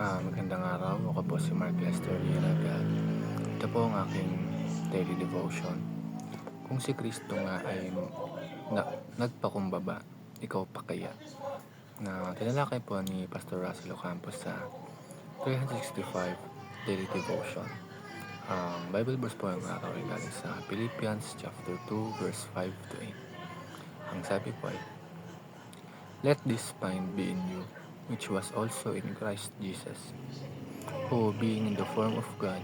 Magandang araw. Ako po si Mark Lester Liaraga. Ito po ang aking daily devotion. Kung si Kristo nga ay nagpakumbaba, ikaw pa kaya? Na tinalakay po ni Pastor Russell Ocampos sa 365 daily devotion. Ang Bible verse po ang araw ay galing sa Philippians chapter 2 verse 5 to 8. Ang sabi po ay, "Let this mind be in you, which was also in Christ Jesus, who, being in the form of God,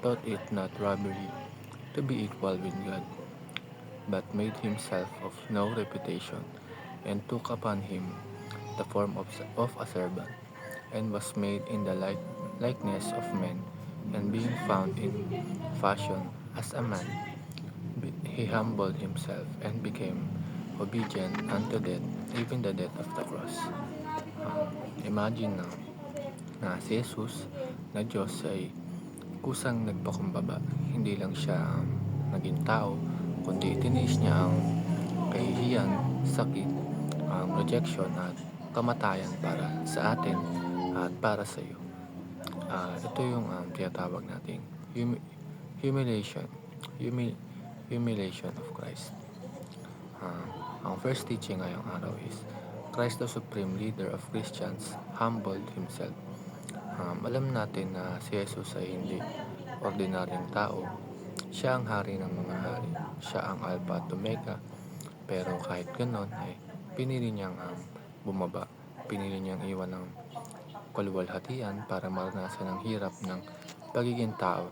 thought it not robbery to be equal with God, but made himself of no reputation, and took upon him the form of a servant, and was made in the likeness of men, and being found in fashion as a man, he humbled himself, and became obedient unto death, even the death of the cross." Imagine na si Jesus na Diyos ay kusang nagpakumbaba. Hindi lang siya naging tao, kundi tiniis niya ang kahihiyan, sakit, rejection at kamatayan para sa atin at para sa iyo. Ito yung tinatawag nating humiliation, humi- humiliation of Christ. Ang first teaching ngayong araw is Christ the Supreme Leader of Christians humbled Himself. Alam natin na si Jesus ay hindi ordinaryong tao. Siya ang hari ng mga hari. Siya ang Alpha at Omega. Pero kahit ganon ay pinili niyang bumaba. Pinili niyang iwan ng kaluwalhatian para maranasan ang hirap ng pagiging tao.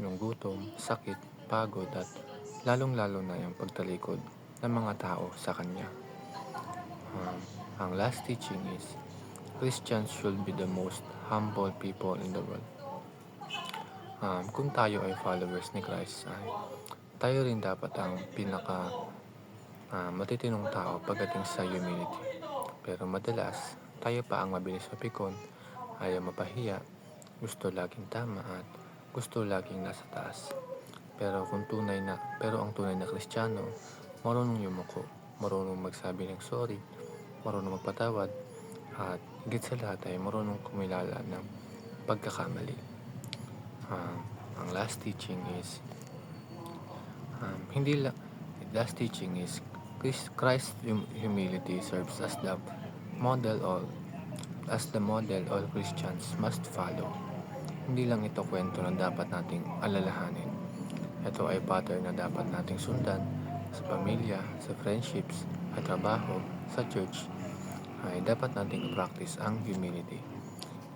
Yung gutom, sakit, pagod at lalong-lalo na yung pagtalikod ng mga tao sa Kanya. Ang last teaching is Christians should be the most humble people in the world. Kung tayo ay followers ni Christ, ay tayo rin dapat ang pinaka matitinong tao pagdating sa humility. Pero madalas, tayo pa ang mabilis mapikon, ayaw mapahiya, gusto laging tama at gusto laging nasa taas. Pero ang tunay na Kristiyano, marunong yumuko, marunong magsabi ng sorry, marunong magpatawad, at higit sa lahat ay marunong kumilala ng pagkakamali. Ang last teaching is Christ's humility serves as the model all Christians must follow. Hindi lang ito kwento na dapat nating alalahanin. Ito ay pattern na dapat nating sundan sa pamilya, sa friendships, sa trabaho, sa church. Ay dapat nating practice ang humility.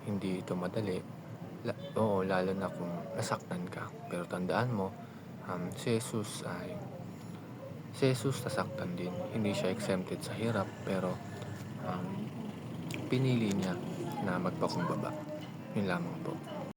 Hindi ito madali. Lalo na kung nasaktan ka. Pero tandaan mo, si Jesus nasaktan din. Hindi siya exempted sa hirap, pero pinili niya na magpakumbaba. Yun lamang po.